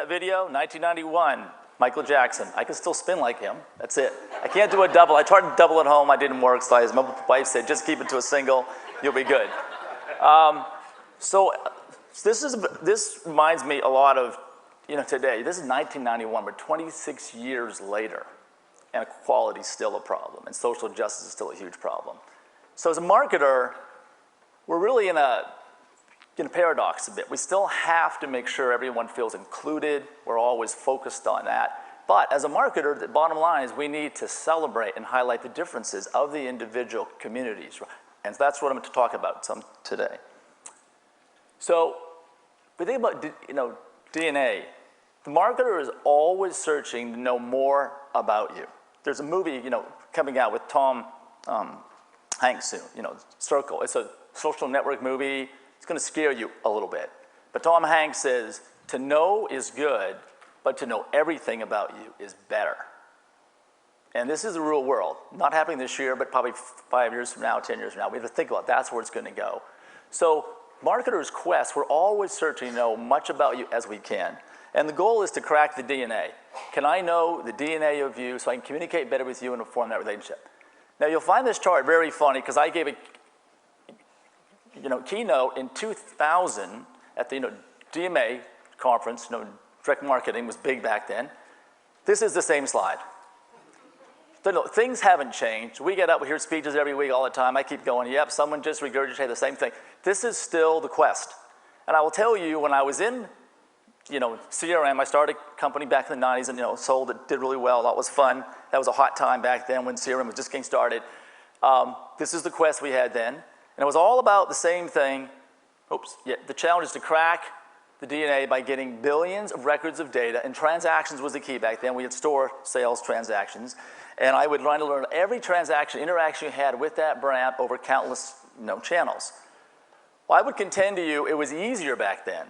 that video? 1991, Michael Jackson. I can still spin like him. That's it. I can't do a double. I tried to double at home. I didn't work. So my wife said, just keep it to a single. You'll be good. So this reminds me a lot of, today. This is 1991. We're 26 years later, and equality is still a problem, and social justice is still a huge problem. So as a marketer, we're really in a paradox a bit. We still have to make sure everyone feels included. We're always focused on that. But as a marketer, the bottom line is we need to celebrate and highlight the differences of the individual communities. And that's what I'm going to talk about some today. So we think about DNA. The marketer is always searching to know more about you. There's a movie coming out with Tom Hanks soon, Circle. It's a social network movie. It's going to scare you a little bit. But Tom Hanks says, to know is good, but to know everything about you is better. And this is the real world. Not happening this year, but probably 5 years from now, 10 years from now. We have to think about that's where it's going to go. So marketers' quest, we're always searching to know much about you as we can. And the goal is to crack the DNA. Can I know the DNA of you so I can communicate better with you and form that relationship? Now, you'll find this chart very funny because I gave a keynote in 2000 at the DMA conference. Direct marketing was big back then. This is the same slide. Things haven't changed. We get up, we hear speeches every week all the time. I keep going, yep, someone just regurgitated the same thing. This is still the quest. And I will tell you, when I was in CRM, I started a company back in the 90s and sold it, did really well. That was fun. That was a hot time back then when CRM was just getting started. This is the quest we had then. And it was all about the same thing. The challenge is to crack the DNA by getting billions of records of data, and transactions was the key back then. We had store sales transactions. And I would try to learn every transaction, interaction you had with that brand over countless channels. Well, I would contend to you it was easier back then.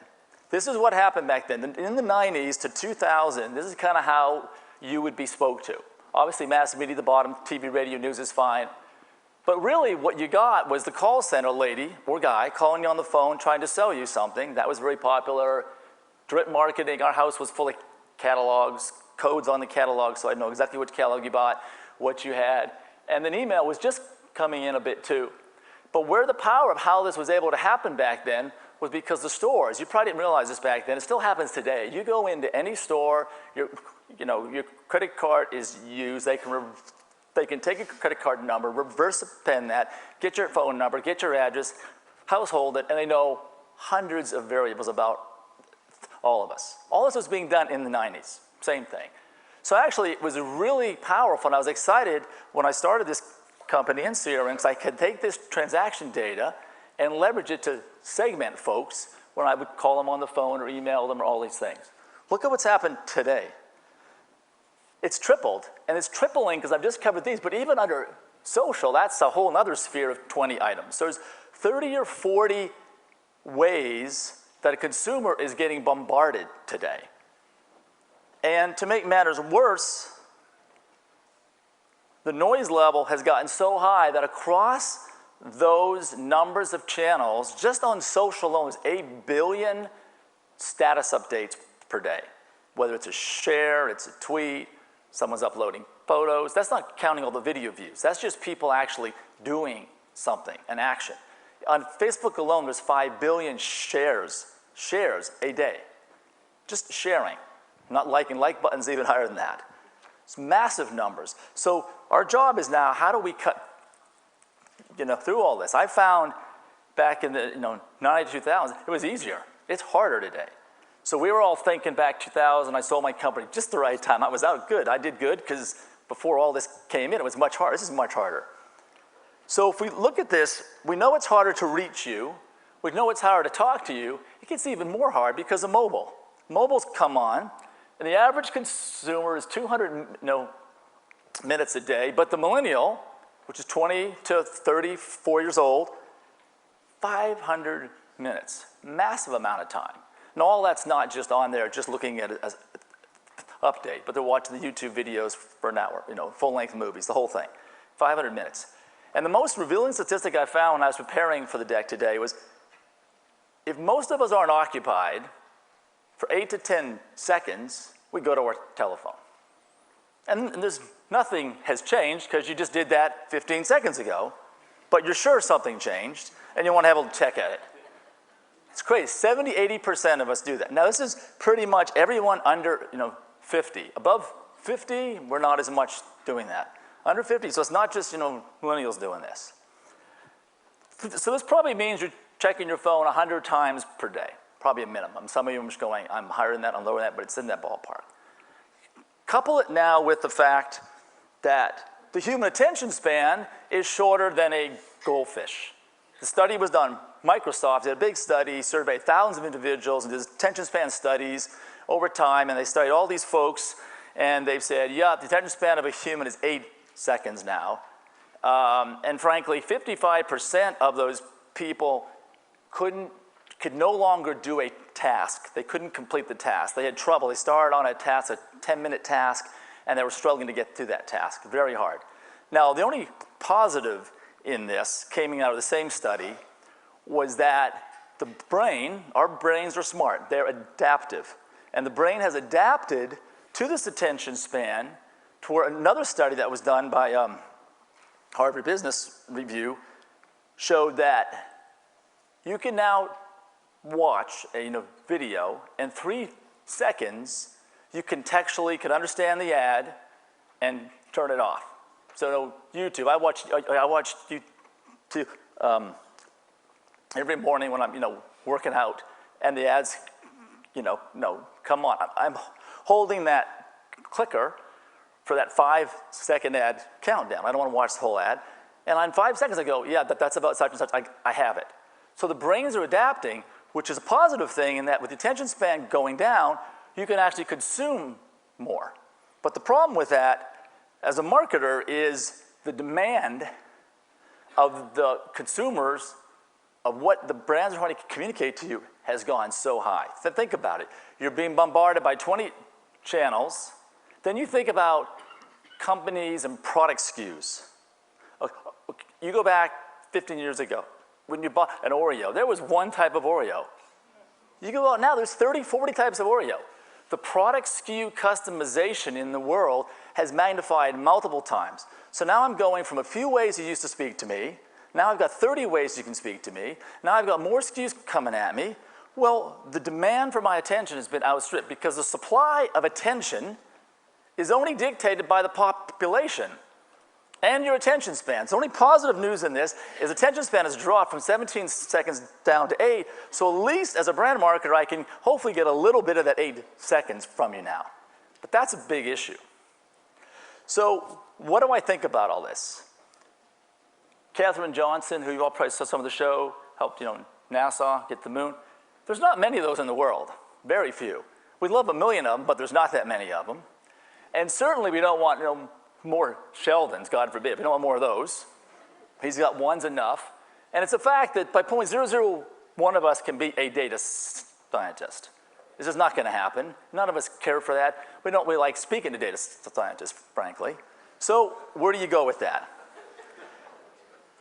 This is what happened back then. In the 90s to 2000, this is kind of how you would be spoke to. Obviously, mass media at the bottom, TV, radio, news is fine. But really, what you got was the call center lady or guy calling you on the phone trying to sell you something. That was very popular. Direct marketing, our house was full of catalogs, codes on the catalog, so I'd know exactly which catalog you bought, what you had. And then email was just coming in a bit too. But where the power of how this was able to happen back then was because the stores, you probably didn't realize this back then, it still happens today. You go into any store, your credit card is used, they can take your credit card number, reverse pen that, get your phone number, get your address, household it, and they know hundreds of variables about all of us. All this was being done in the 90s, same thing. So actually, it was really powerful, and I was excited when I started this company in CRM because I could take this transaction data and leverage it to segment folks when I would call them on the phone or email them or all these things. Look at what's happened today. It's tripled, and it's tripling because I've just covered these, but even under social, that's a whole other sphere of 20 items. So there's 30 or 40 ways that a consumer is getting bombarded today. And to make matters worse, the noise level has gotten so high that across those numbers of channels, just on social alone, is 8 billion status updates per day. Whether it's a share, it's a tweet, someone's uploading photos. That's not counting all the video views. That's just people actually doing something, an action. On Facebook alone, there's 5 billion shares a day. Just sharing, not liking. Like buttons even higher than that. It's massive numbers. So our job is now, how do we cut through all this? I found back in the 90s, 2000, it was easier. It's harder today. So we were all thinking back 2000, I sold my company just the right time. I was out good. I did good because before all this came in, it was much harder. This is much harder. So if we look at this, we know it's harder to reach you. We know it's harder to talk to you. It gets even more hard because of mobile. Mobile's come on, and the average consumer is 200 minutes a day, but the millennial, which is 20 to 34 years old, 500 minutes, massive amount of time. And all that's not just on there, just looking at it as update, but they're watching the YouTube videos for an hour, full-length movies, the whole thing, 500 minutes. And the most revealing statistic I found when I was preparing for the deck today was if most of us aren't occupied for 8 to 10 seconds, we go to our telephone. And there's nothing has changed because you just did that 15 seconds ago, but you're sure something changed, and you want to have a check at it. It's crazy. 70, 80% of us do that. Now, this is pretty much everyone under 50. Above 50, we're not as much doing that. Under 50, so it's not just millennials doing this. So this probably means you're checking your phone 100 times per day, probably a minimum. Some of you are just going, I'm higher than that, I'm lower than that, but it's in that ballpark. Couple it now with the fact that the human attention span is shorter than a goldfish. The study was done, Microsoft did a big study, surveyed thousands of individuals, and did attention span studies over time, and they studied all these folks, and they've said, yeah, the attention span of a human is 8 seconds now. And frankly, 55% of those people could no longer do a task. They couldn't complete the task. They had trouble. They started on a task, a 10-minute task, and they were struggling to get through that task. Very hard. Now, the only positive in this, came out of the same study, was that the brain, our brains are smart. They're adaptive. And the brain has adapted to this attention span to where another study that was done by Harvard Business Review showed that you can now watch a video in 3 seconds. You contextually can understand the ad and turn it off. So YouTube, I watch YouTube every morning when I'm working out, and the ads, no, come on. I'm holding that clicker for that 5-second ad countdown. I don't want to watch the whole ad. And on 5 seconds I go, yeah, that's about such and such, I have it. So the brains are adapting, which is a positive thing in that with the attention span going down, you can actually consume more. But the problem with that, as a marketer, is the demand of the consumers of what the brands are trying to communicate to you has gone so high. So think about it. You're being bombarded by 20 channels. Then you think about companies and product SKUs. You go back 15 years ago. When you bought an Oreo, there was one type of Oreo. You go out now, there's 30, 40 types of Oreo. The product SKU customization in the world has magnified multiple times. So now I'm going from a few ways you used to speak to me, now I've got 30 ways you can speak to me, now I've got more SKUs coming at me. Well, the demand for my attention has been outstripped because the supply of attention is only dictated by the population and your attention span. So only positive news in this is attention span has dropped from 17 seconds down to 8, so at least as a brand marketer I can hopefully get a little bit of that 8 seconds from you now. But that's a big issue. So what do I think about all this? Katherine Johnson, who you all probably saw some of the show, helped NASA get to the moon. There's not many of those in the world, very few. We'd love a million of them, but there's not that many of them. And certainly we don't want more Sheldons, God forbid. We don't want more of those. He's got one's enough. And it's a fact that by 0.001 of us can be a data scientist. This is not going to happen. None of us care for that. We don't really like speaking to data scientists, frankly. So where do you go with that?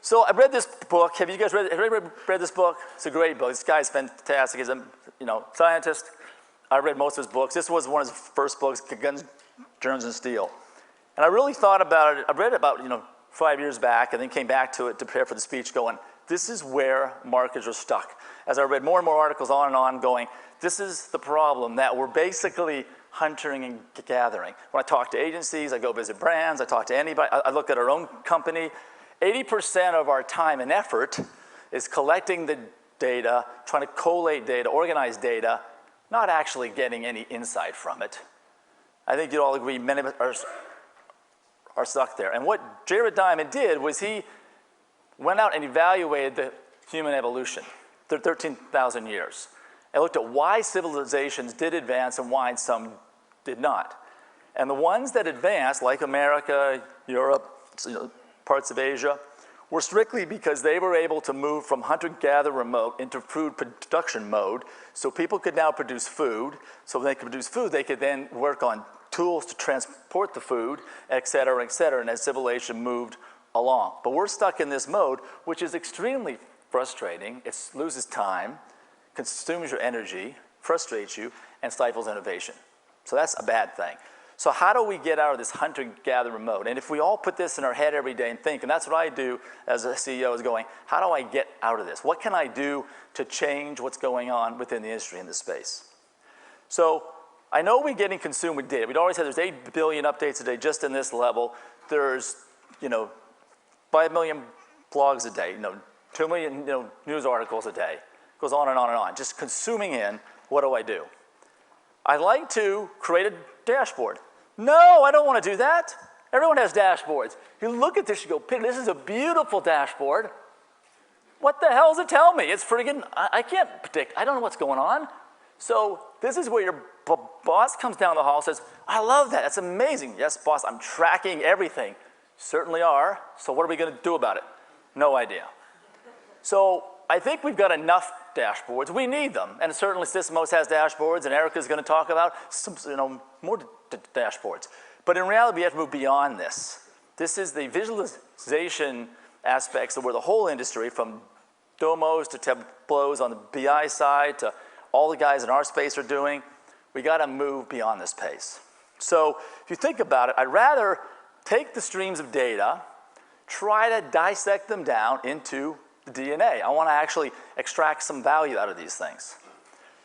So I read this book. Have you guys read this book? It's a great book. This guy's fantastic. He's a scientist. I read most of his books. This was one of his first books, Guns, Germs, and Steel. And I really thought about it. I read it about 5 years back and then came back to it to prepare for the speech going, this is where marketers are stuck. As I read more and more articles on and on going, this is the problem, that we're basically hunting and gathering. When I talk to agencies, I go visit brands, I talk to anybody, I look at our own company. 80% of our time and effort is collecting the data, trying to collate data, organize data, not actually getting any insight from it. I think you'd all agree many of us are stuck there. And what Jared Diamond did was he went out and evaluated the human evolution, 13,000 years, and looked at why civilizations did advance and why some did not. And the ones that advanced, like America, Europe, parts of Asia, were strictly because they were able to move from hunter-gatherer mode into food production mode, so people could now produce food. So when they could produce food, they could then work on tools to transport the food, et cetera, and as civilization moved along. But we're stuck in this mode, which is extremely frustrating. It loses time, consumes your energy, frustrates you, and stifles innovation. So that's a bad thing. So how do we get out of this hunter-gatherer mode? And if we all put this in our head every day and think, and that's what I do as a CEO, is going, how do I get out of this? What can I do to change what's going on within the industry in this space? So I know we're getting consumed with data. We'd already said there's 8 billion updates a day just in this level. There's, 5 million blogs a day, 2 million news articles a day. It goes on and on and on. Just consuming in, what do I do? I like to create a dashboard. No, I don't want to do that. Everyone has dashboards. You look at this, you go, this is a beautiful dashboard. What the hell does it tell me? It's friggin', I can't predict. I don't know what's going on. So this is where your boss comes down the hall and says, I love that. That's amazing. Yes, boss, I'm tracking everything. Certainly are. So what are we going to do about it? No idea. So I think we've got enough dashboards. We need them. And certainly Sysomos has dashboards, and Erica's going to talk about some, more dashboards. But in reality, we have to move beyond this. This is the visualization aspects of where the whole industry, from Domos to Tableaus on the BI side to all the guys in our space are doing, we got to move beyond this pace. So if you think about it, I'd rather take the streams of data, try to dissect them down into the DNA. I want to actually extract some value out of these things.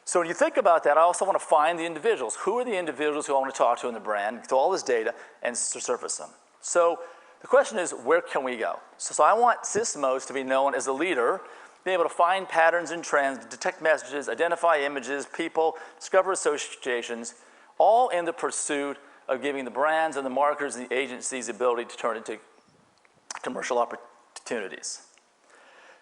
So when you think about that, I also want to find the individuals. Who are the individuals who I want to talk to in the brand, get all this data, and surface them? So the question is, where can we go? So I want Sysomos to be known as a leader, being able to find patterns and trends, detect messages, identify images, people, discover associations, all in the pursuit of giving the brands and the marketers and the agencies the ability to turn into commercial opportunities.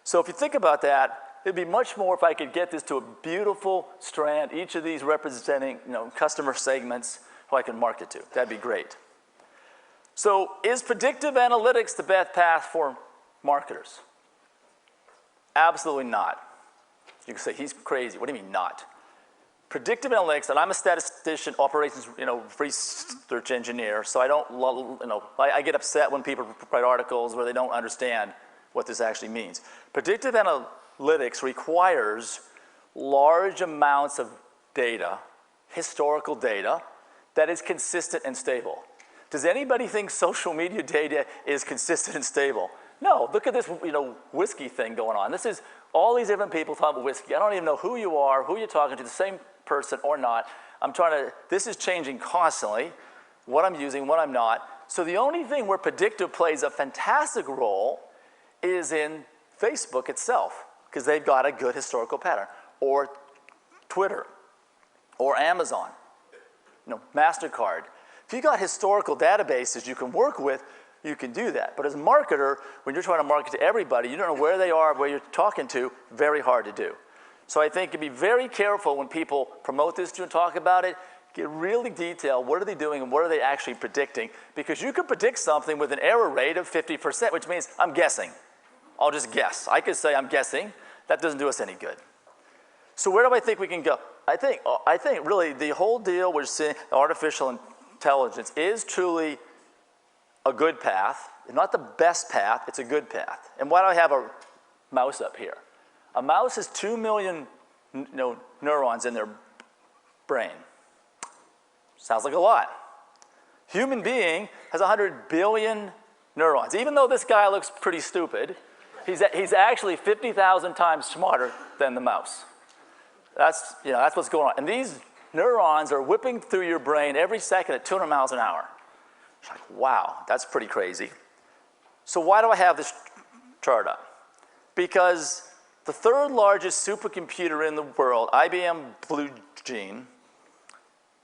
So if you think about that, it'd be much more if I could get this to a beautiful strand, each of these representing customer segments who I can market to. That'd be great. So is predictive analytics the best path for marketers? Absolutely not. You can say, he's crazy. What do you mean not? Predictive analytics, and I'm a statistician, operations, research engineer, so I don't, I get upset when people write articles where they don't understand what this actually means. Predictive analytics requires large amounts of data, historical data, that is consistent and stable. Does anybody think social media data is consistent and stable? No, look at this, whiskey thing going on. This is all these different people talking about whiskey. I don't even know who you are, who you're talking to, the same person or not. This is changing constantly, what I'm using, what I'm not. So the only thing where predictive plays a fantastic role is in Facebook itself, because they've got a good historical pattern, or Twitter, or Amazon, MasterCard. If you've got historical databases you can work with, you can do that. But as a marketer, when you're trying to market to everybody, you don't know where they are, where you're talking to, very hard to do. So I think you'd be very careful when people promote this to you and talk about it, get really detailed, what are they doing and what are they actually predicting? Because you could predict something with an error rate of 50%, which means I'm guessing. I'll just guess. I could say I'm guessing. That doesn't do us any good. So where do I think we can go? I think really the whole deal we're seeing, artificial intelligence, is truly a good path. Not the best path, it's a good path. And why do I have a mouse up here? A mouse has 2 million neurons in their brain. Sounds like a lot. Human being has 100 billion neurons. Even though this guy looks pretty stupid, he's actually 50,000 times smarter than the mouse. That's what's going on. And these neurons are whipping through your brain every second at 200 miles an hour. It's like, wow, that's pretty crazy. So why do I have this chart up? Because the third largest supercomputer in the world, IBM Blue Gene,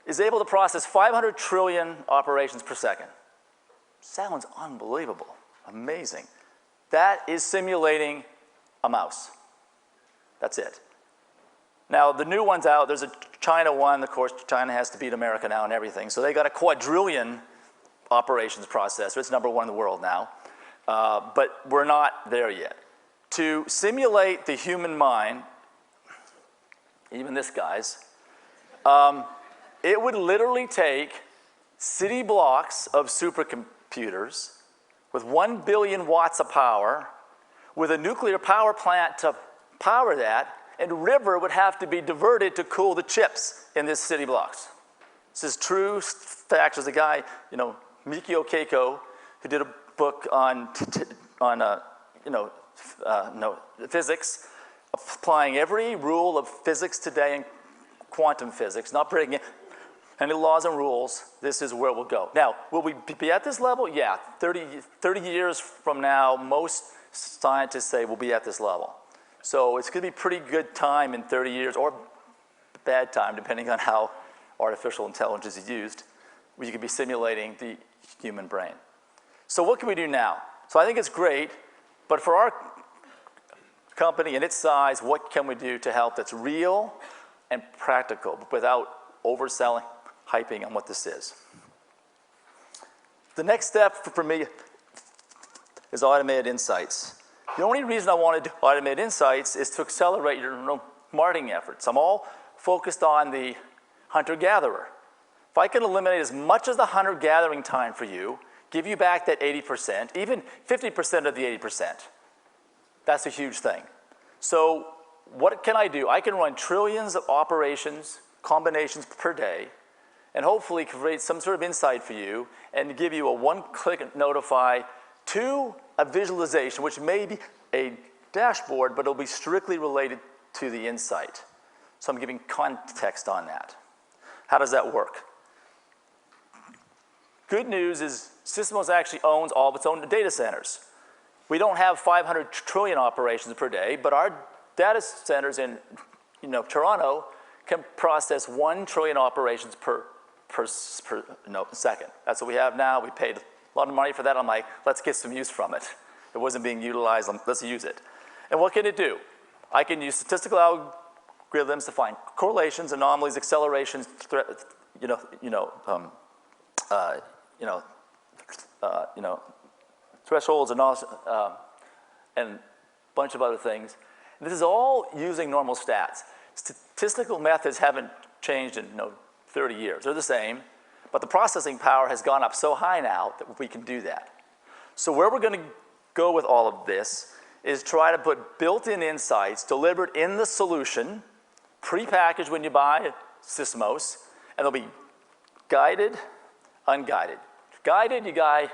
is able to process 500 trillion operations per second. Sounds unbelievable, amazing. That is simulating a mouse. That's it. Now, the new one's out. There's a China one. Of course, China has to beat America now and everything. So they got a quadrillion operations processor. It's #1 in the world now. But we're not there yet. To simulate the human mind, even this guy's, it would literally take city blocks of supercomputers with 1 billion watts of power, with a nuclear power plant to power that, and river would have to be diverted to cool the chips in this city blocks. This is true fact. There's a guy, Mikio Keiko, who did a book on physics, applying every rule of physics today in quantum physics, not breaking any laws and rules. This is where we'll go. Now, will we be at this level? Yeah, 30 years from now, most scientists say we'll be at this level. So it's going to be pretty good time in 30 years, or bad time, depending on how artificial intelligence is used, where you could be simulating the human brain. So what can we do now? So I think it's great, but for our company and its size, what can we do to help that's real and practical without overselling, hyping on what this is? The next step for me is automated insights. The only reason I want to do automated insights is to accelerate your marketing efforts. I'm all focused on the hunter-gatherer. If I can eliminate as much as the hunter-gathering time for you, give you back that 80%, even 50% of the 80%, that's a huge thing. So what can I do? I can run trillions of operations, combinations per day, and hopefully create some sort of insight for you and give you a one-click notify to a visualization, which may be a dashboard, but it'll be strictly related to the insight. So I'm giving context on that. How does that work? Good news is Sysomos actually owns all of its own data centers. We don't have 500 trillion operations per day, but our data centers in Toronto can process 1 trillion operations per second. That's what we have now. We paid a lot of money for that. I'm like, let's get some use from it. It wasn't being utilized. Let's use it. And what can it do? I can use statistical algorithms to find correlations, anomalies, accelerations, thresholds, and a bunch of other things. And this is all using normal stats. Statistical methods haven't changed in 30 years. They're the same, but the processing power has gone up so high now that we can do that. So where we're going to go with all of this is try to put built-in insights delivered in the solution, pre-packaged when you buy Sysomos, and they'll be guided, unguided. Guided, you guy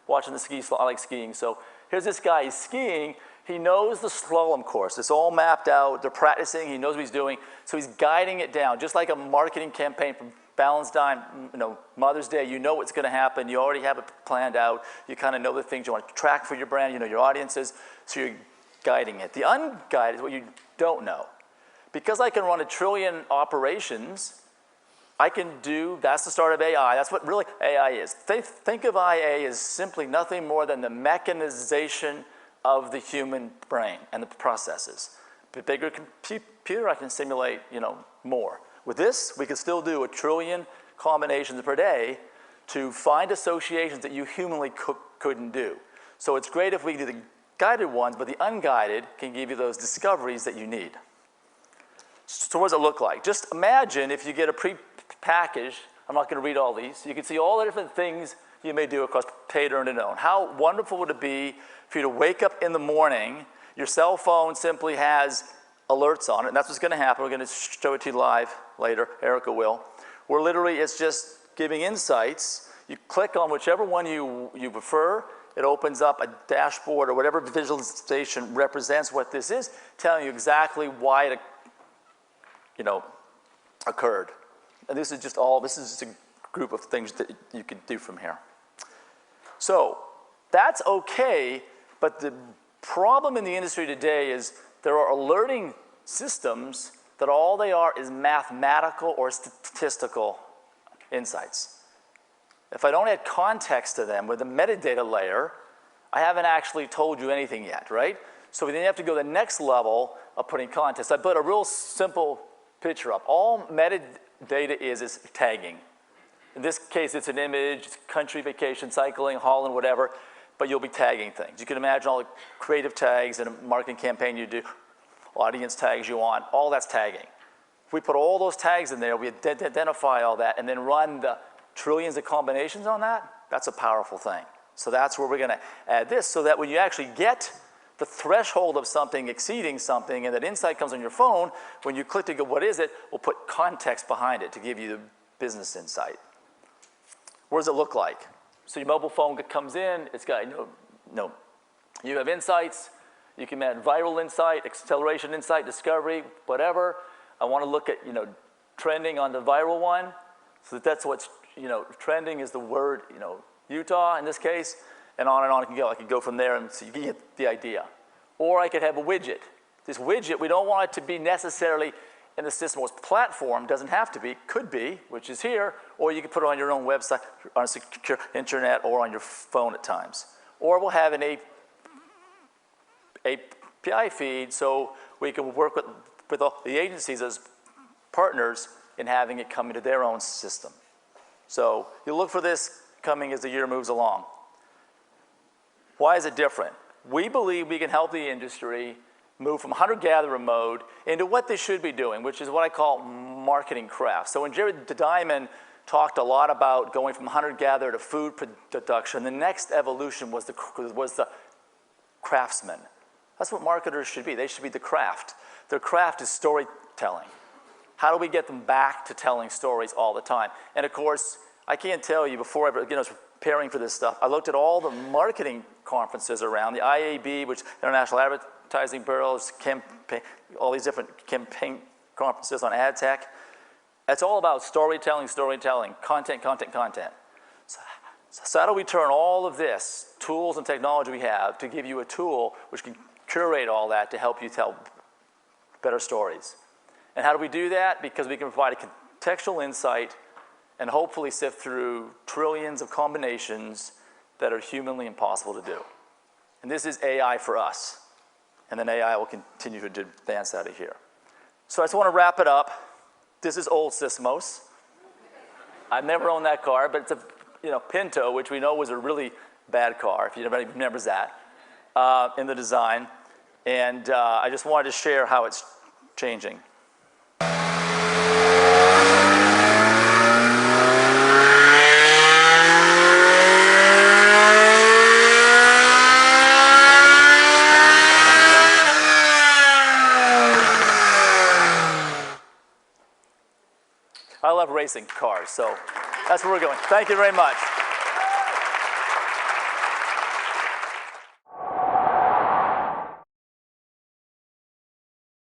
watching the ski, I like skiing, so here's this guy, he's skiing, he knows the slalom course, it's all mapped out, they're practicing, he knows what he's doing, so he's guiding it down, just like a marketing campaign for Valentine's, Mother's Day, you know what's going to happen, you already have it planned out, you kind of know the things you want to track for your brand, you know your audiences, so you're guiding it. The unguided is what you don't know. Because I can run 1 trillion operations, I can do, that's the start of AI, that's what really AI is. Think of IA as simply nothing more than the mechanization of the human brain and the processes. With a bigger computer, I can simulate, more. With this, we can still do 1 trillion combinations per day to find associations that you humanly couldn't do. So it's great if we do the guided ones, but the unguided can give you those discoveries that you need. So what does it look like? Just imagine if you get a pre-packaged, I'm not going to read all these, you can see all the different things you may do across paid, earned, and owned. How wonderful would it be for you to wake up in the morning, your cell phone simply has alerts on it, and that's what's going to happen. We're going to show it to you live later, Erica will, where literally it's just giving insights. You click on whichever one you prefer, it opens up a dashboard or whatever visualization represents what this is, telling you exactly why it occurred. And this is just a group of things that you can do from here. So that's okay, but the problem in the industry today is there are alerting systems that all they are is mathematical or statistical insights. If I don't add context to them with the metadata layer, I haven't actually told you anything yet, right? So then you have to go to the next level of putting context. I put a real simple picture up. All metadata is tagging. In this case, it's an image, it's country, vacation, cycling, Holland, whatever, but you'll be tagging things. You can imagine all the creative tags in a marketing campaign you do, audience tags you want, all that's tagging. If we put all those tags in there, we identify all that, and then run the trillions of combinations on that, that's a powerful thing. So that's where we're going to add this, so that when you actually get the threshold of something exceeding something, and that insight comes on your phone, when you click to go, what is it, we'll put context behind it to give you the business insight. What does it look like? So your mobile phone comes in, it's got, you have insights, you can add viral insight, acceleration insight, discovery, whatever. I want to look at, trending on the viral one, so that's what's, trending is the word, Utah in this case, and on it can go. I can go from there, and so you get the idea. Or I could have a widget. This widget, we don't want it to be necessarily in the Sysomos platform, doesn't have to be, could be, which is here, or you can put it on your own website, on a secure internet, or on your phone at times. Or we'll have an API feed, so we can work with all the agencies as partners in having it come into their own system. So you look for this coming as the year moves along. Why is it different? We believe we can help the industry move from hunter-gatherer mode into what they should be doing, which is what I call marketing craft. So when Jerry Diamond talked a lot about going from hunter-gatherer to food production, the next evolution was the craftsman. That's what marketers should be. They should be the craft. Their craft is storytelling. How do we get them back to telling stories all the time? And of course, I can't tell you, before I was preparing for this stuff, I looked at all the marketing conferences around, the IAB, which International Advertising Bureaus, campaign, all these different campaign conferences on ad tech. It's all about storytelling, content. So how do we turn all of this, tools and technology we have, to give you a tool which can curate all that to help you tell better stories? And how do we do that? Because we can provide a contextual insight and hopefully sift through trillions of combinations that are humanly impossible to do. And this is AI for us. And then AI will continue to advance out of here. So I just want to wrap it up. This is old Sysomos. I've never owned that car, but it's a Pinto, which we know was a really bad car, if anybody remembers that, in the design. And I just wanted to share how it's changing. I love racing cars, so that's where we're going. Thank you very much.